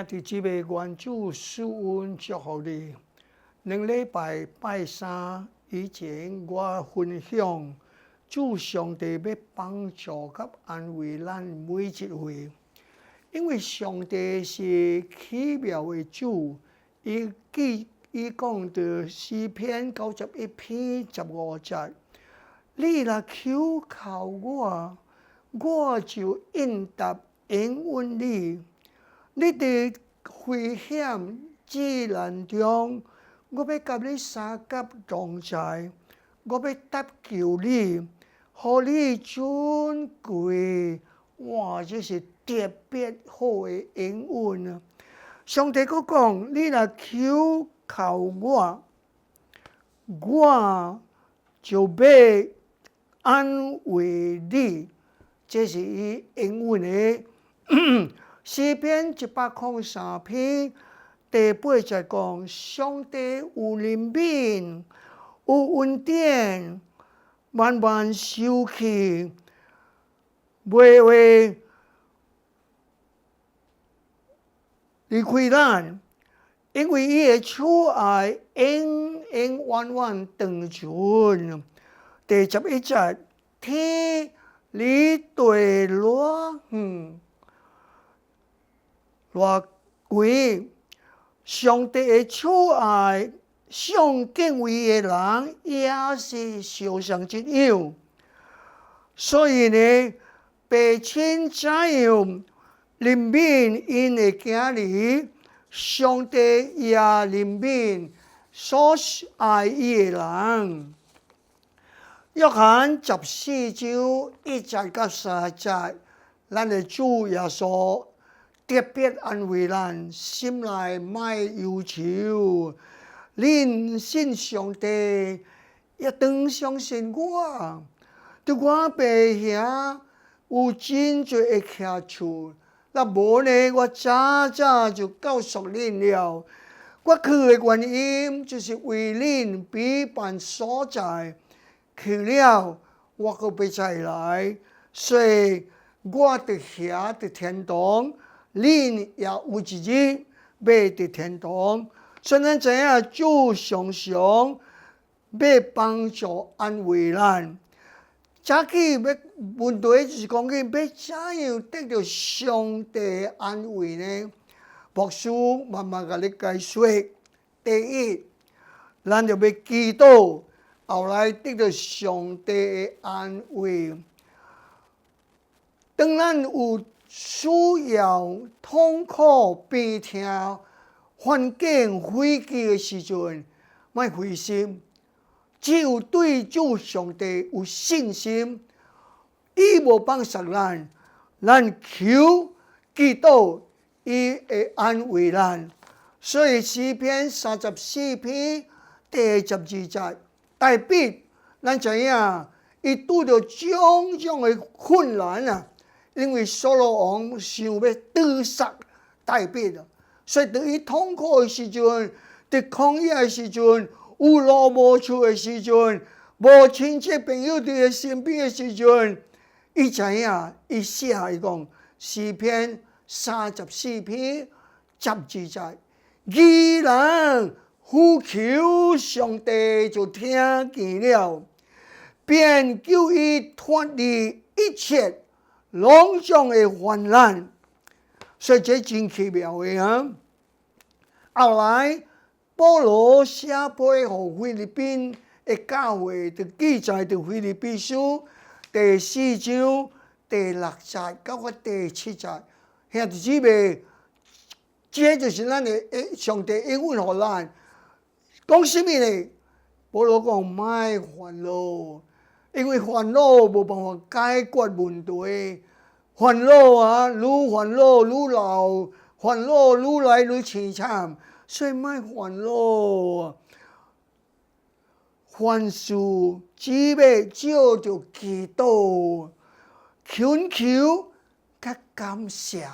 兄弟姊妹，願主賜恩祝福你。兩禮拜拜三以前，我分享主上帝要幫助及安慰咱每一位，因為上帝是奇妙的主。伊講到詩篇91篇15節，你若求靠我，我就應答應允你。你佇危險至難中，我要甲你三甲同在，我要搭救你，互你尊貴。哇！這是特別好的應允啊！上帝佫講：你若求靠我，我就要安慰你。這是伊應允的。詩篇103篇第8節講：上帝有憐憫，有恩典，慢慢受氣，袂會離開咱，因為伊的慈愛永永遠遠長存。第11節，天離地偌遠偌貴，上帝的慈愛上敬畏的人也是相像一樣。所以呢，父親怎樣憐憫因的兒女，上帝也憐憫所愛伊的人。約翰14章1節到3節，咱的主耶穌特別安慰咱，心內莫憂愁。恁信上帝，也當相信我。在我爸遐有真多的客厝，若無呢，我早就告訴恁了。我去的原因，就是為恁備辦所在。去了，我閣要再來，所以我佇遐佇天堂，恁也有一日要佇天堂。所以咱知影主常常要幫助安慰咱。早起要問題就是講緊要怎樣得到上帝安慰呢？牧師慢慢甲你解說。第一，咱就要祈禱，後來得到上帝的安慰。當咱有需要、痛苦、病痛、環境危機的時陣，莫灰心，只有對主上帝有信心，伊無放下咱，咱求祈禱，伊會安慰咱。所以詩篇34篇第12節，大衛咱知影，伊拄着種種的困難啊，因為掃羅王想要屠殺大衛啊，所以當伊痛苦的時陣，在曠野的時陣，有路無處的時陣，無親戚朋友佇佢身邊的時陣，伊知影，伊寫伊講詩篇34篇12節，義人呼求上帝就聽見了，便救伊脫離一切攏種的患難。所以這真奇妙的啊！後來保羅寫批予菲律賓的教會，就記載在腓立比書第4章第6節到第7節。兄弟姊妹，這就是咱的上帝應允予咱。講什麼呢？保羅講莫煩惱，因為煩惱無辦法解決問題。煩惱啊，愈煩惱愈老，煩惱愈來愈淒慘，所以莫煩惱。凡事只要照着祈禱、懇求甲感謝，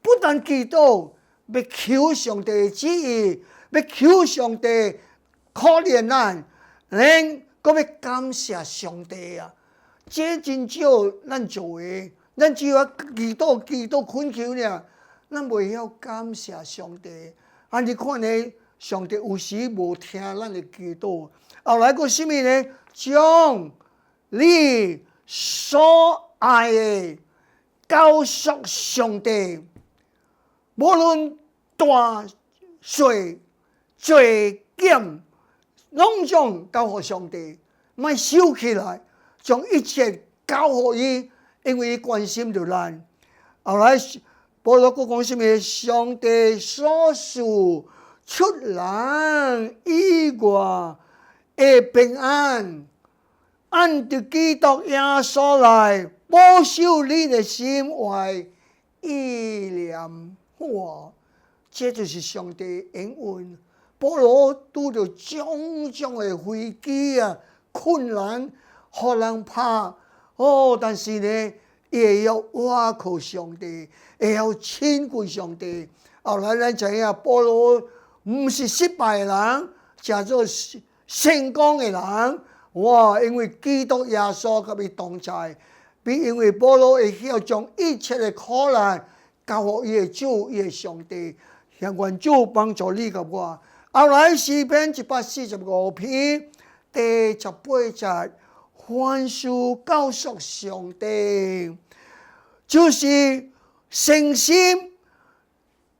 不但祈禱，要求上帝的旨意，要求上帝可憐咱，咱閣要感謝上帝啊！這真少咱做的。咱只要祈禱、懇求呢，咱袂晓感謝上帝。你看呢，上帝有時無聽咱的祈禱。後來個什麼呢？將你所愛的交託上帝，無論大小罪撿，攏將交予上帝，莫收起來，將一切交予伊，因為伊關心着咱。後來保羅佫講什麼？上帝所賜出人意外的平安，按着基督耶穌來保守你的心懷意念。哇！這就是上帝恩恩。保羅拄着種種的危機困難，互人拍但是呢，也要倚靠上帝，也要親近上帝。後來咱知影，保羅唔是失敗的人，叫做成功的人。哇！因為基督耶穌甲伊同在，因為保羅會曉將一切的苦難交予伊的主，伊的上帝。願主幫助你甲我。後來詩篇145篇第18節，凡事交託上帝，就是誠心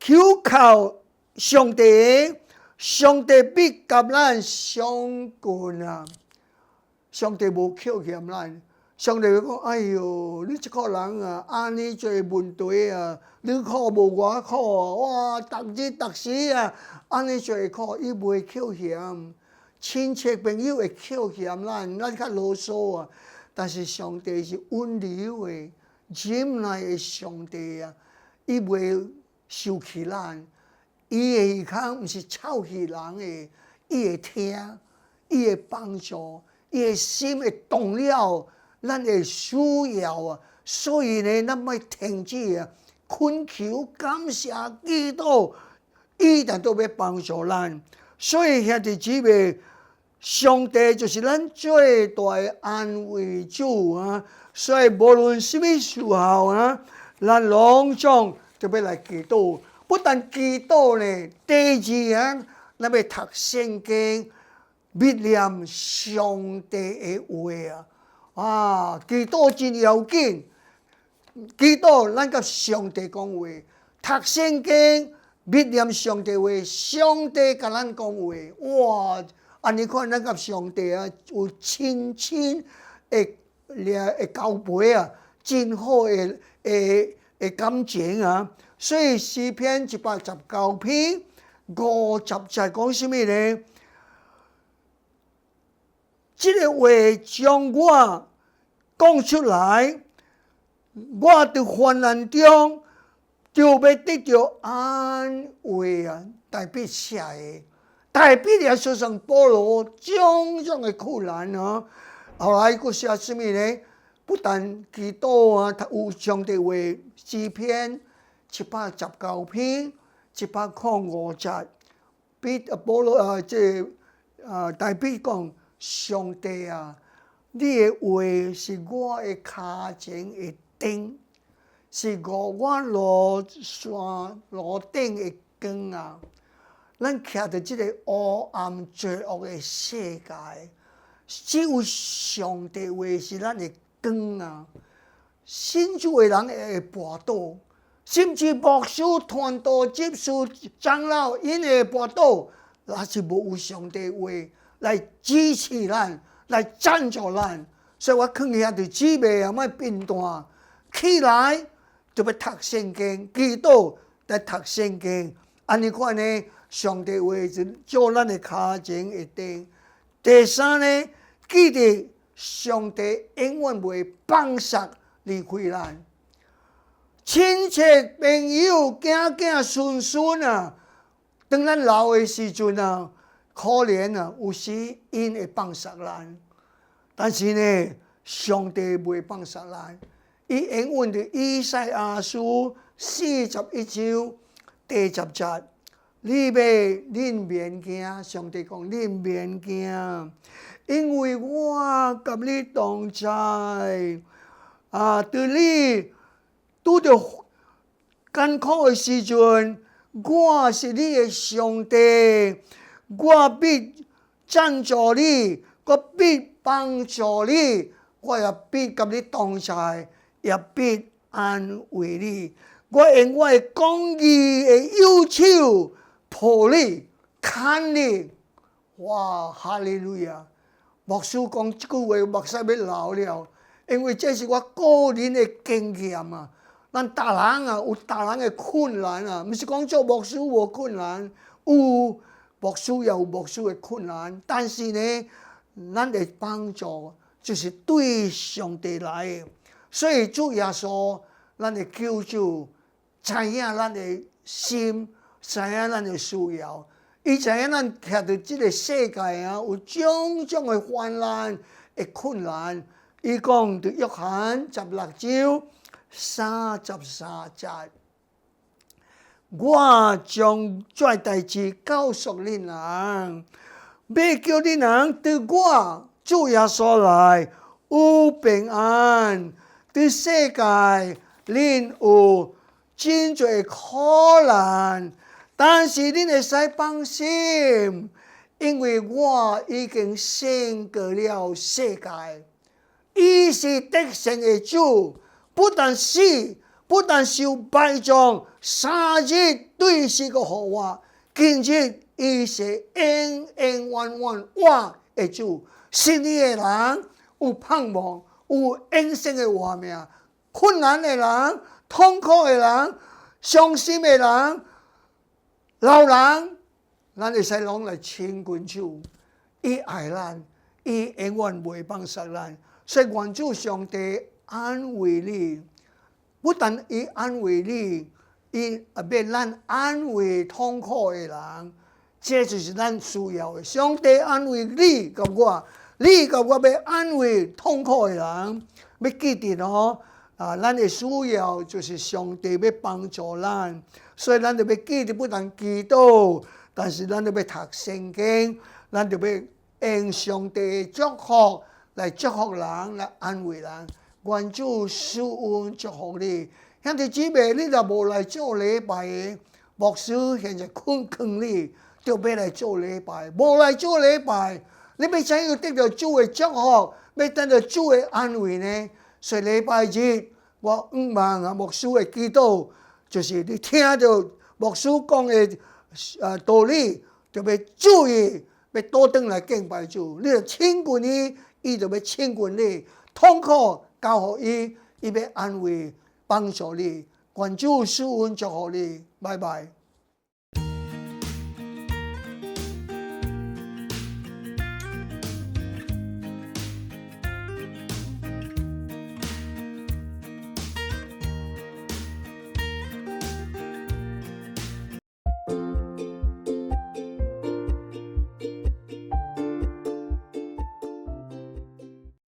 求靠上帝，上帝必甲咱相近。上帝無扣欠咱，上帝會講：哎呦，你這個人安尼多問題你苦無我苦哇，逐日逐時安尼多苦，伊袂扣欠。親戚朋友會扣欠咱較囉嗦但是上帝是溫柔的、忍耐的上帝伊袂生氣咱，伊的耳孔毋是臭氣人的，伊會聽，伊會幫助。伊的心會動了，咱的需要所以呢，咱莫停止懇求感謝基督，伊一定都要幫助咱。所以兄弟姊妹，上帝就是咱最大的安慰主所以無論什麼時候咱攏總就要來祈禱。不但祈禱呢，第二咱要讀聖經。默念上帝的話祈禱真要緊，祈禱咱甲上帝講話，讀聖經，默念上帝話，上帝甲咱講話，哇！安尼看咱甲上帝有親的交陪真好的感情所以詩篇119篇50節講什麼呢？這個話將我講出來，我喺患難中就要得到安慰代筆寫的，代筆也說成保羅種種的苦難後來佫寫什麼呢？不但祈禱有上帝話，詩篇119篇105節，保羅代筆講。上帝你的話是我的腳前的燈，是我路山路頂的光咱徛在這個黑暗罪惡的世界，只有上帝話是咱的光信主的人會跋倒，甚至牧師、傳道、執事、長老，因會跋倒，那是無有上帝話來支持咱，來贊助咱，所以我勸兄弟姊妹莫變斷，起來就要讀聖經，祈禱來讀聖經。安尼看呢，上帝話是做咱的腳前的燈。第三呢，記得上帝永遠袂放下離開咱，親戚朋友、囝孫孫當咱老的時陣可憐有時因會放下咱，但是呢，上帝袂放下咱。伊永遠的以賽亞書41章第10節，恁免驚，上帝講恁免驚，因為我甲你同在。對你拄着艰苦的時陣，我是你的上帝，我必贊助你，我必幫助你，我也必給你同在，也必安慰你。我用我的公義的右手抱你、看你。哇！哈利路亞！牧師講這句話，目屎要流了，因為這是我個人的經驗啊。咱大人啊，有大人的困難啊，唔是講做牧師無困難，有牧師也有牧師的困難，但是呢，咱的幫助就是對上帝來的，所以主耶穌，咱的救主，知影咱的心，知影咱的需要，伊知影咱徛在這個世界啊，有種種的患難、的困難。伊講在約翰16章33節，我將這代志告訴你人，要叫你人對我主耶穌來有平安。對世界恁有真多苦難，但是恁會使放心，因為我已經勝過了世界。伊是得勝的主，不但死，不但受敗狀，3日對死個予我，今日伊是永永遠遠我的主。信你的人有盼望，有永生的活命。困難的人、痛苦的人、傷心的人、老人，咱會使攏來親近主，伊愛咱，伊永遠袂放棄咱。所以願主上帝安慰你，不但伊安慰你，伊也要咱安慰痛苦的人，這就是咱需要的。上帝安慰你甲我，你甲我要安慰痛苦的人，要記得哦。咱的需要就是上帝要幫助咱，所以咱就要記得，不但祈禱，但是咱就要讀聖經，咱就要用上帝的祝福來祝福人，來安慰人。願主施恩祝福你。兄弟姊妹，你若無來做禮拜的，牧師現在勸你，就要來做禮拜。無來做禮拜，你要怎樣得到主的祝福，要得到主的安慰呢？所以禮拜日，我望啊牧師的祈禱，就是你聽到牧師講的道理，就要注意，要倒轉來敬拜主。你就親近伊，伊就要親近你。痛苦交予伊，伊要安慰幫助你。願主施恩祝福你，拜拜。